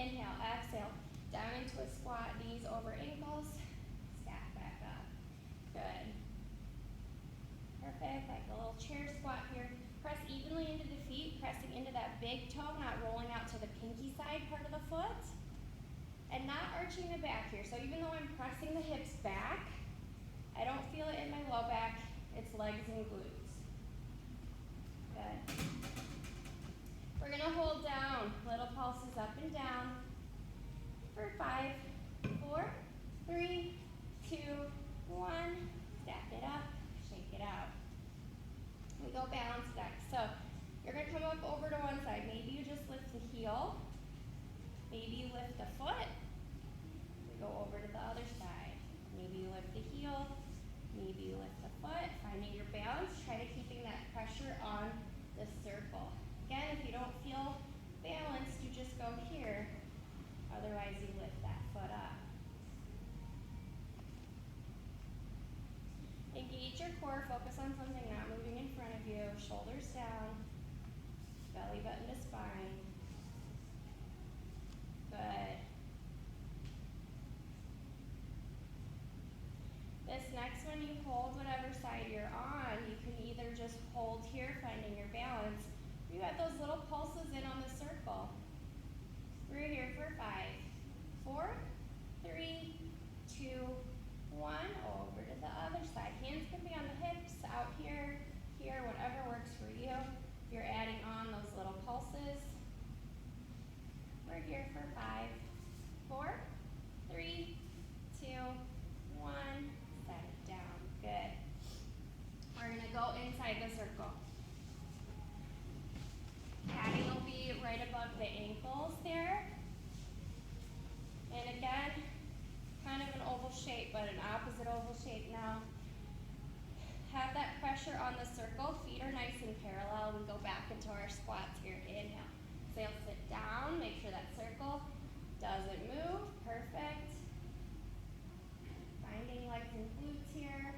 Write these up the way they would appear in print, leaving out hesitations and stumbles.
inhale, exhale, down into a squat, knees over ankles, stack back up. Good. Perfect, like a little chair squat here. Press evenly into the feet, pressing into that big toe, not rolling out to the pinky side part of the foot. And not arching the back here. So even though I'm pressing the hips back, I don't feel it in my low back, it's legs and glutes. Good. We're gonna hold down, little pulses up and down for 5, 4, 3, 2, 1. Stack it up, shake it out. We go balance back. So you're gonna come up over to one side. Maybe you just lift the heel. Maybe you lift the foot. We go over to the other side. Maybe you lift the heel. Maybe you lift the foot. Finding your balance. Try to keeping that pressure on the circle. Again, if you don't feel balanced, you just go here. Otherwise, you lift that foot up. Engage your core. Focus on something not moving in front of you. Shoulders down. Belly button to spine. Good. This next one, you hold whatever side you're on. You can either just hold here, finding your balance. You got those little pulses in on the circle. We're here for 5, 4, 3, 2, 1. Over to the other side. Hands can be on the hips, out here, here, whatever works for you. If you're adding on those little pulses. We're here for 5, 4, 3, 2, 1. Set it down. Good. We're going to go inside the circle. Padding will be right above the ankles there. And again, kind of an oval shape, but an opposite oval shape now. Have that pressure on the circle. Feet are nice and parallel. We go back into our squats here. Inhale. Exhale, sit down. Make sure that circle doesn't move. Perfect. Finding legs and glutes here.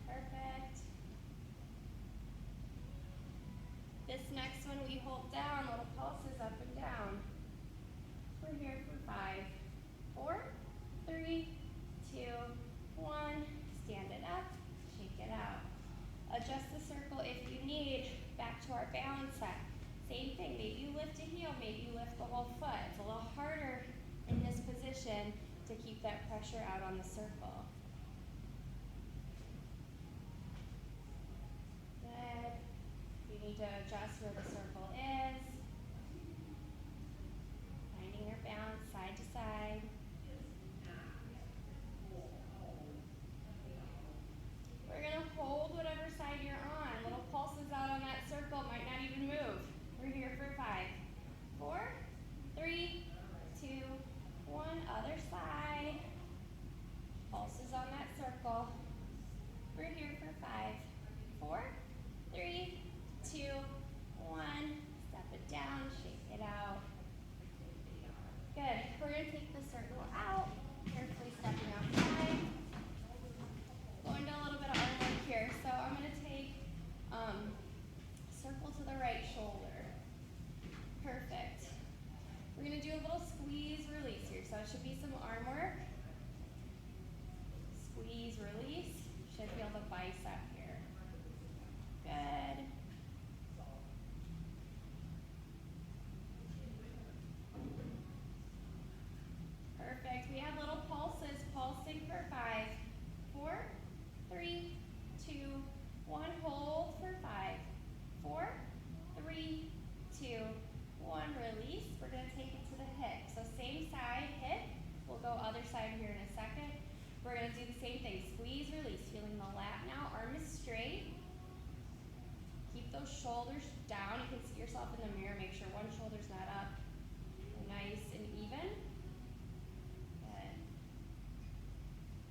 Perfect. This next one we hold down, little pulses up and down. We're here for 5, 4, 3, 2, 1. Stand it up, shake it out. Adjust the circle if you need. Back to our balance set. Same thing, maybe you lift a heel, maybe you lift the whole foot. It's a little harder in this position to keep that pressure out on the circle. Good. You need to adjust where the circle is. Finding your balance side to side. We're going to hold whatever side you're on. Little pulses out on that circle, might not even move. We're here for 5, 4, 3, 2, 1. Other side. Pulses on that circle. We're here for 5, 4, 3, 2, 1. Step it down, shake it out. Good. We're going to take the circle out. Carefully stepping outside. Going to a little bit of arm work here. So I'm going to take circle to the right shoulder. Perfect. We're going to do a little squeeze release here. So it should be some arm work. Squeeze release. Should feel the bicep here. Good. Perfect. We have little pulses pulsing for 5, 4, 3, 2, 1. Hold for 5, 4, 3, 2, 1. Release. We're going to take it to the hip. So same side, hip. We'll go other side here in a second. We're going to do the same thing. Squeeze, release. Feeling the lat now. Arm is straight. Keep those shoulders down. You can see yourself in the mirror. Make sure one shoulder's not up. Nice and even. Good.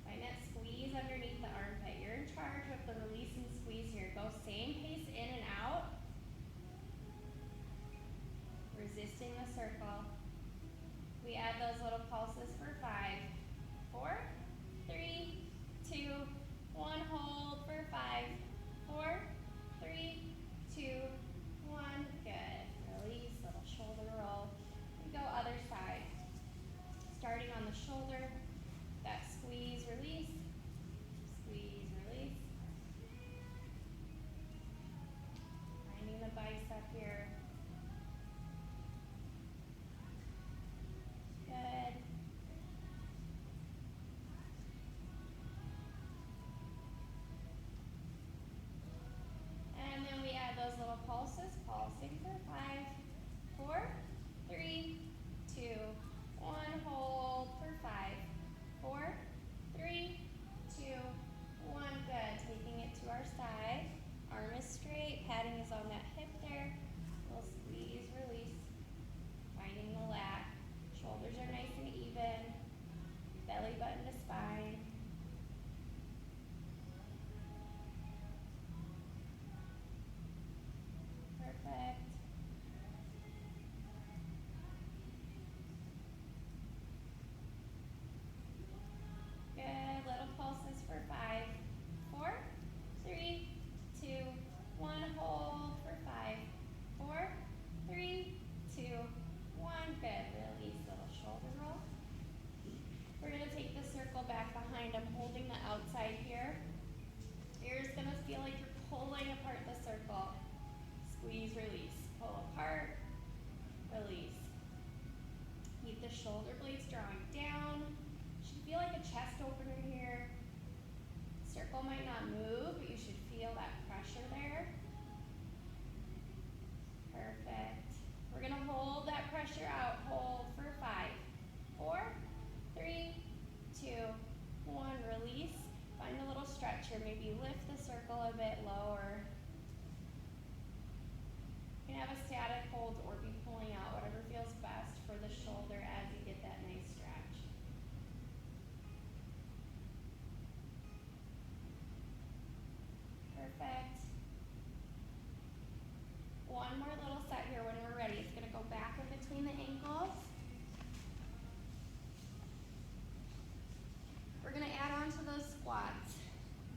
Find that squeeze underneath the armpit. You're in charge of the release and squeeze here. Go same pace in and out. Resisting the circle. We add those little pulses for 5, 4, 3, 2, 1. Hold for 5, 4, pulsing for 5, 4, 3, 2, 1. Hold for 5, 4, 3, 2, 1. Good. Taking it to our side. Arm is straight. Padding is on that hip there. Little squeeze, release. Finding the lat. Shoulders are nice and even. Belly button to spine. Perfect. Good. Little pulses for 5, 4, 3, 2, 1. Hold for 5, 4, 3, 2, 1. Good. Release. Little shoulder roll. We're going to take the circle back behind. I'm holding the outside here. You're just going to feel like you're pulling apart the circle. Squeeze, release. Pull apart, release. Keep the shoulder blades drawing down. Should feel like a chest opener here. Circle might not move, but you should feel that pressure there. Perfect. We're going to hold that pressure out. Hold for 5, 4, 3, 2, 1. Release. Find a little stretch here. Maybe lift the circle a bit lower. You can have a static hold or be pulling out, whatever feels best for the shoulder as you get that nice stretch. Perfect. One more little set here when we're ready. It's going to go back in between the ankles. We're going to add on to those squats.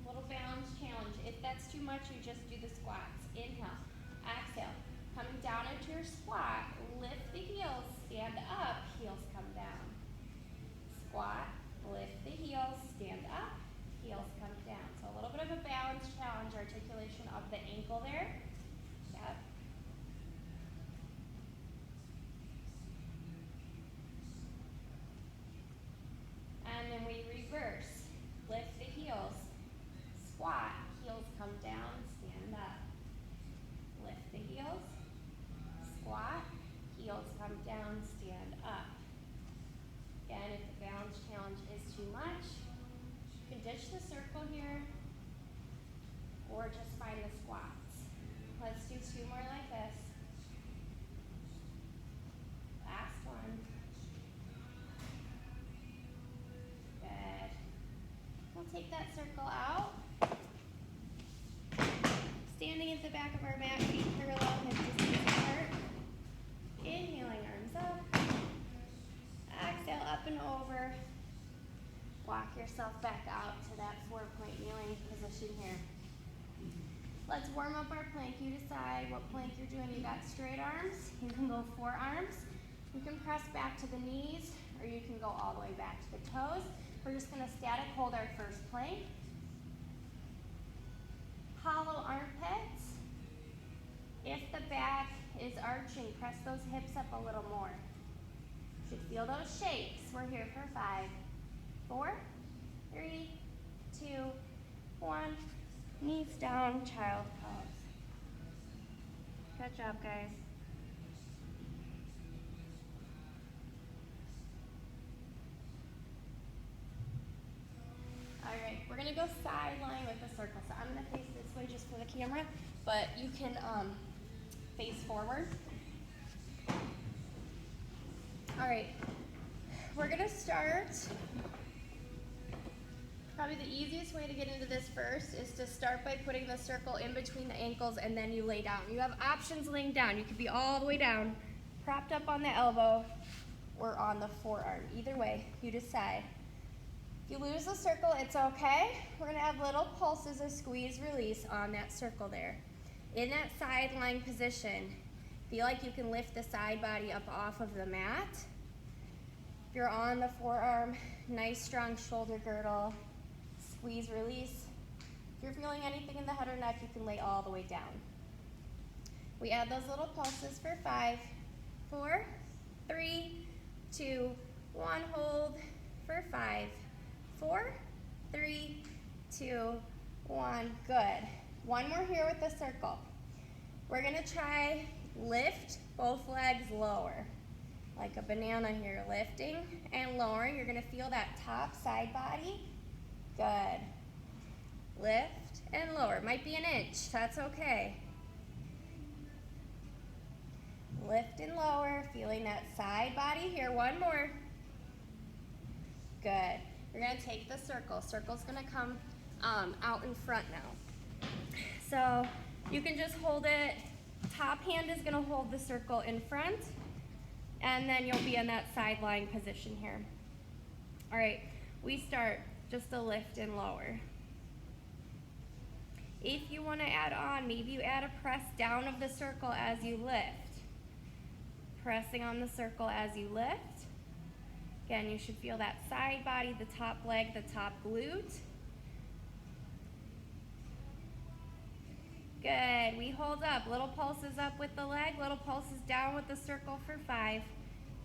Little balance challenge. If that's too much, you just do the squats. Inhale, exhale. Coming down into your squat, lift the heels, stand up, heels come down. Squat, lift the heels, stand up, heels come down. So a little bit of a balance challenge, articulation of the ankle there. Yep. And then we reverse. Lift the heels, squat, heels come down, stand up. Lift the heels. Squat, heels come down, stand up. Again, if the balance challenge is too much, you can ditch the circle here or just find the squats. Let's do 2 more like this. Last one. Good. We'll take that circle out. Standing at the back of our mat, feet parallel, hip distance apart. Inhaling, arms up. Exhale, up and over. Walk yourself back out to that 4-point kneeling position here. Let's warm up our plank. You decide what plank you're doing. You got straight arms. You can go forearms. You can press back to the knees, or you can go all the way back to the toes. We're just going to static hold our first plank. Hollow armpits. If the back is arching, press those hips up a little more. You should feel those shakes. We're here for 5, 4, 3, 2, 1. Knees down, child pose. Good job, guys. All right, we're gonna go sideline with the circle. So I'm gonna face this way just for the camera, but you can face forward. All right, we're gonna start. Probably the easiest way to get into this first is to start by putting the circle in between the ankles and then you lay down. You have options laying down. You could be all the way down, propped up on the elbow, or on the forearm. Either way, you decide. If you lose the circle, it's okay. We're gonna have little pulses of squeeze, release on that circle there. In that side lying position, feel like you can lift the side body up off of the mat. If you're on the forearm, nice strong shoulder girdle. Squeeze, release. If you're feeling anything in the head or neck, you can lay all the way down. We add those little pulses for 5, 4, 3, 2, 1. Hold for 5, 4, 3, 2, 1. Good. One more here with the circle. We're gonna try Lift both legs lower. Like a banana here, lifting and lowering. You're gonna feel that top side body. Good. Lift and lower. Might be an inch, that's okay. Lift and lower, feeling that side body here. One more. Good. You're gonna take the circle. Circle's gonna come out in front now. So you can just hold it, top hand is gonna hold the circle in front, and then you'll be in that side lying position here. All right, we start just a lift and lower. If you wanna add on, maybe you add a press down of the circle as you lift. Pressing on the circle as you lift. Again, you should feel that side body, the top leg, the top glute. Good, we hold up. Little pulses up with the leg, little pulses down with the circle for 5,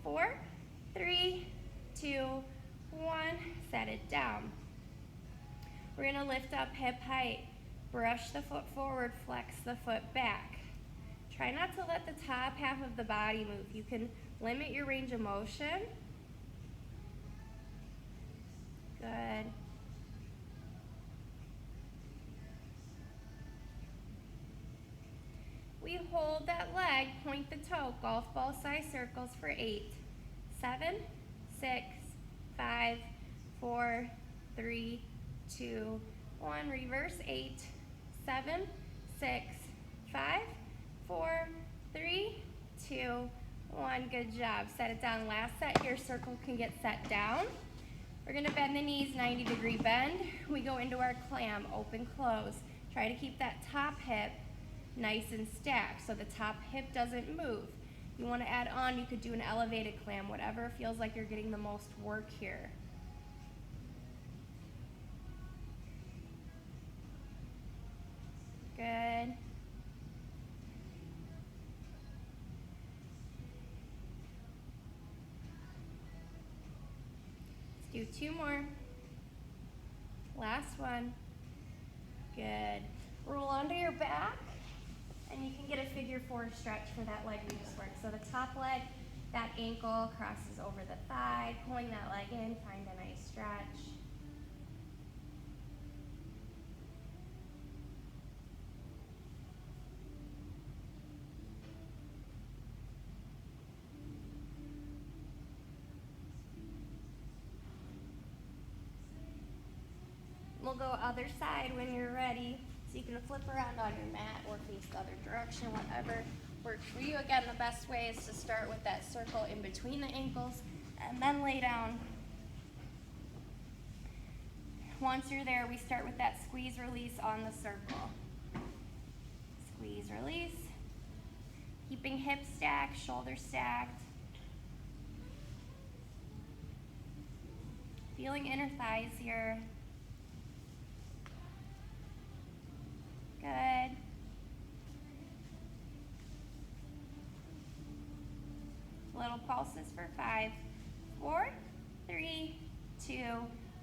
4, 3, 2, 1. Set it down. We're gonna lift up hip height. Brush the foot forward, flex the foot back. Try not to let the top half of the body move. You can limit your range of motion. Good. We hold that leg, point the toe, golf ball size circles for 8, 7, 6, 5, 4, 3, 2, 1. Reverse 8, 7, 6, 5, 4, 3, 2, 1. Good job. Set it down. Last set here, circle can get set down. We're gonna bend the knees, 90-degree bend. We go into our clam, open, close. Try to keep that top hip nice and stacked so the top hip doesn't move. You wanna add on, you could do an elevated clam, whatever feels like you're getting the most work here. Good. Let's do 2 more. Last one. Good. Roll onto your back, and you can get a figure 4 stretch for that leg we just worked. So the top leg, that ankle crosses over the thigh, pulling that leg in, find a nice stretch. We'll go other side when you're ready. So you can flip around on your mat or face the other direction, whatever works for you. Again, the best way is to start with that circle in between the ankles and then lay down. Once you're there, we start with that squeeze release on the circle. Squeeze release. Keeping hips stacked, shoulders stacked. Feeling inner thighs here. Good. Little pulses for 5, 4, 3, 2,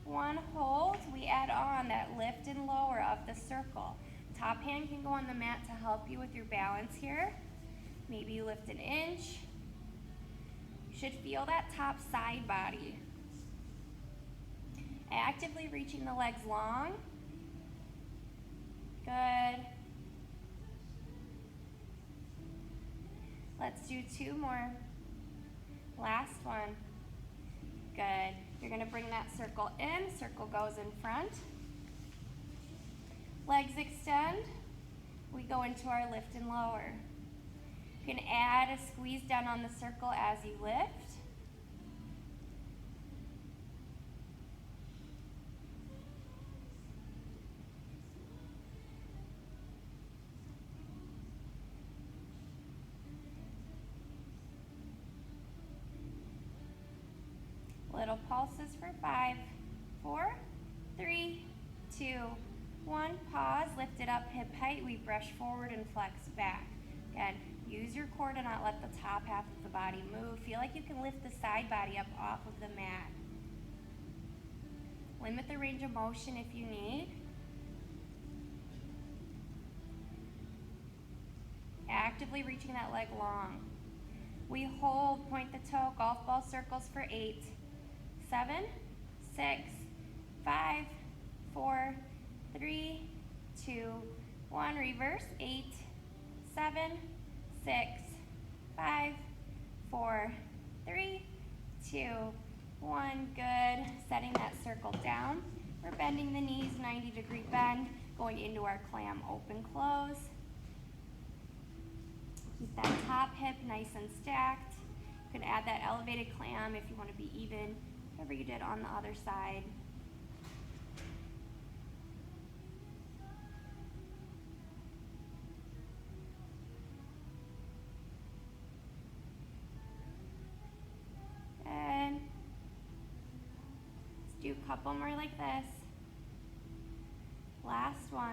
1. Hold. We add on that lift and lower of the circle. Top hand can go on the mat to help you with your balance here. Maybe you lift an inch. You should feel that top side body. Actively reaching the legs long. Good. Let's do 2 more. Last one. Good. You're gonna bring that circle in. Circle goes in front. Legs extend. We go into our lift and lower. You can add a squeeze down on the circle as you lift. Little pulses for 5, 4, 3, 2, 1. Pause, lift it up hip height. We brush forward and flex back. Again, use your core to not let the top half of the body move. Feel like you can lift the side body up off of the mat. Limit the range of motion if you need. actively reaching that leg long. We hold, point the toe, golf ball circles for 8, 7, 6, 5, 4, 3, 2, 1. Reverse. 8, 7, 6, 5, 4, 3, 2, 1. Good. Setting that circle down. We're bending the knees, 90-degree bend, going into our clam open close. Keep that top hip nice and stacked. You can add that elevated clam if you want to be even, whatever you did on the other side. Good. Let's do a couple more like this. Last one.